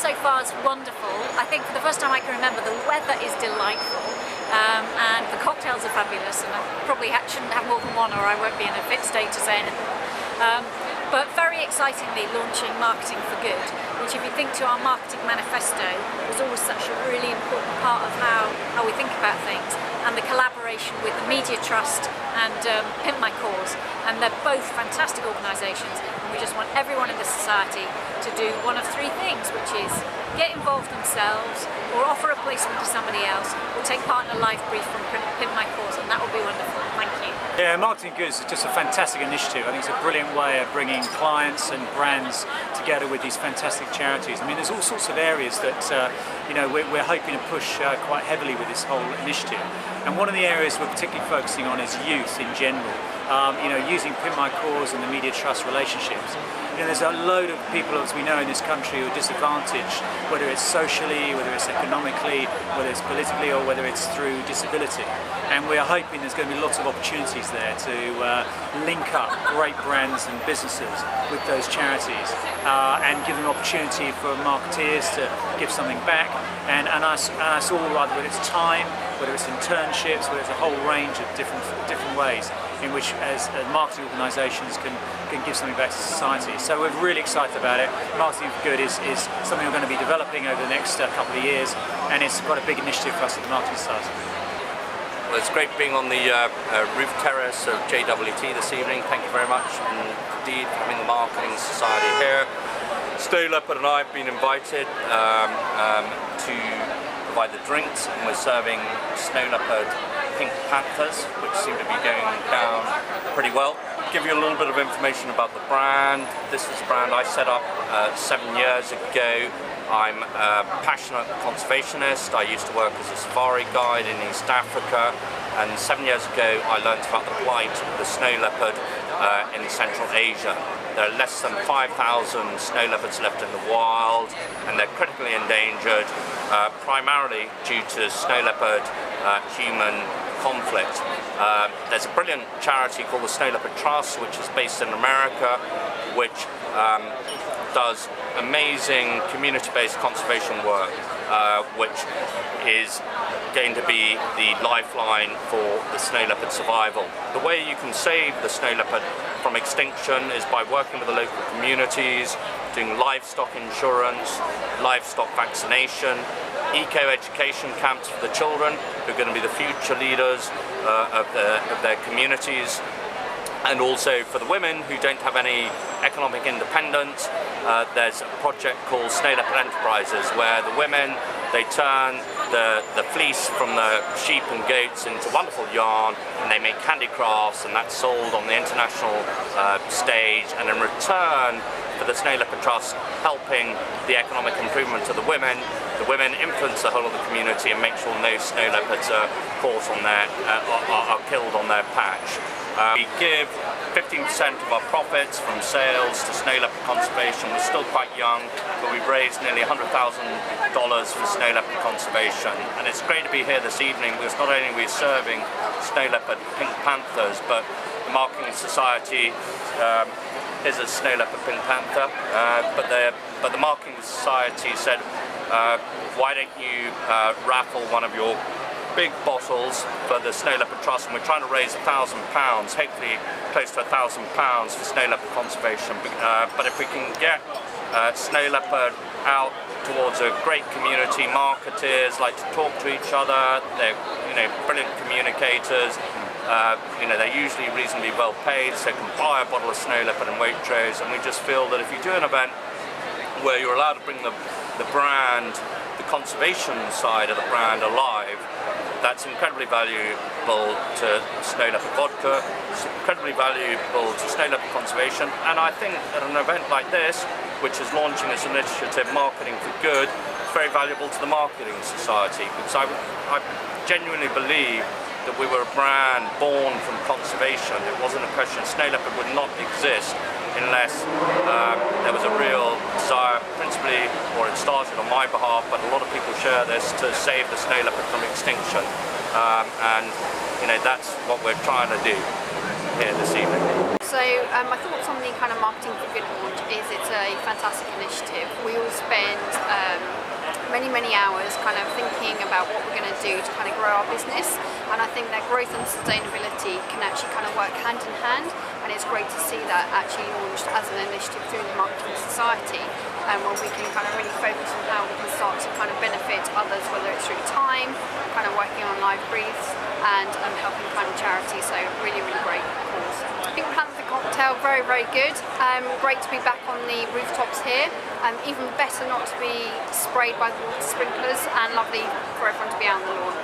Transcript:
so far is wonderful. I think for the first time I can remember, the weather is delightful, and the cocktails are fabulous, and I probably shouldn't have more than one or I won't be in a fit state to say anything. But very excitingly launching Marketing for Good, which, if you think to our marketing manifesto, was always such a really important part of how we think about things, and the collaboration with the Media Trust and Pimp My Cause, and they're both fantastic organisations, and we just want everyone in the society to do one of three things, which is get involved themselves, or offer a placement to somebody else, or take part in a live brief from Pimp My Cause, and that would be wonderful. Thank you. Yeah, Marketing Good is just a fantastic initiative. I think it's a brilliant way of bringing clients and brands together with these fantastic charities. I mean, there's all sorts of areas that we're hoping to push quite heavily with this whole initiative. And one of the areas we're particularly focusing on is youth in general. Using Pimp My Cause and the Media Trust relationships. There's a load of people, as we know, in this country who are disadvantaged, whether it's socially, whether it's economically, whether it's politically, or whether it's through disability. And we are hoping there's going to be lots of opportunities there to link up great brands and businesses with those charities and give them an opportunity for marketeers to give something back, and us all, whether it's time, whether it's internships, whether it's a whole range of different ways in which, as marketing organisations, can give something back to society. So we're really excited about it. Marketing for Good is something we're going to be developing over the next couple of years, and it's quite a big initiative for us at the Marketing Society. Well, it's great being on the roof terrace of JWT this evening. Thank you very much indeed for having the Marketing Society here. Snow Leopard and I have been invited to provide the drinks, and we're serving Snow Leopard Pink Panthers, which seem to be going down pretty well. Give you a little bit of information about the brand. This is a brand I set up 7 years ago. I'm a passionate conservationist. I used to work as a safari guide in East Africa, and 7 years ago I learned about the plight of the snow leopard in Central Asia. There are less than 5,000 snow leopards left in the wild, and they're critically endangered, primarily due to snow leopard human conflict. There's a brilliant charity called the Snow Leopard Trust, which is based in America, which does amazing community-based conservation work, which is going to be the lifeline for the snow leopard survival. The way you can save the snow leopard from extinction is by working with the local communities, doing livestock insurance, livestock vaccination, eco-education camps for the children, who are going to be the future leaders of their communities, and also for the women who don't have any economic independence. There's a project called Snow Leopard Enterprises, where the women, they turn the fleece from the sheep and goats into wonderful yarn, and they make handicrafts, and that's sold on the international stage. And in return for the Snow Leopard Trust helping the economic improvement of the women influence the whole of the community and make sure no snow leopards are caught on are killed on their patch. We give 15% of our profits from sales to snow leopard conservation. We're still quite young, but we've raised nearly $100,000 for snow leopard conservation. And it's great to be here this evening, because not only are we serving snow leopard pink panthers, but the Marketing Society is a snow leopard pink panther. But the Marketing Society said, why don't you raffle one of your big bottles for the Snow Leopard Trust, and we're trying to raise £1,000, hopefully close to £1,000 for snow leopard conservation. But if we can get snow leopard out towards a great community, marketers like to talk to each other, they're brilliant communicators, they're usually reasonably well paid, so they can buy a bottle of snow leopard in Waitrose. And we just feel that if you do an event where you're allowed to bring the brand, the conservation side of the brand alive, that's incredibly valuable to snow leopard vodka, it's incredibly valuable to snow leopard conservation. And I think at an event like this, which is launching this initiative, Marketing for Good, it's very valuable to the Marketing Society, because I genuinely believe that we were a brand born from conservation. It wasn't a question. Snow leopard would not exist unless there was a real desire, principally, or it started on my behalf, but a lot of people share this, to save the snow leopard from extinction. And that's what we're trying to do here this evening. So my thoughts on the kind of Marketing for Good launch is it's a fantastic initiative. We all spend many hours kind of thinking about what we're going to do to kind of grow our business, and I think that growth and sustainability can actually kind of work hand in hand, and it's great to see that actually launched as an initiative through the Marketing Society, and where we can kind of really focus on how we can start to kind of benefit others, whether it's through time, kind of working on live briefs, and helping kind of charities. So really great cause. Pink Panther cocktail, very good. Great to be back on the rooftops here. Even better not to be sprayed by the water sprinklers, and lovely for everyone to be out on the lawn.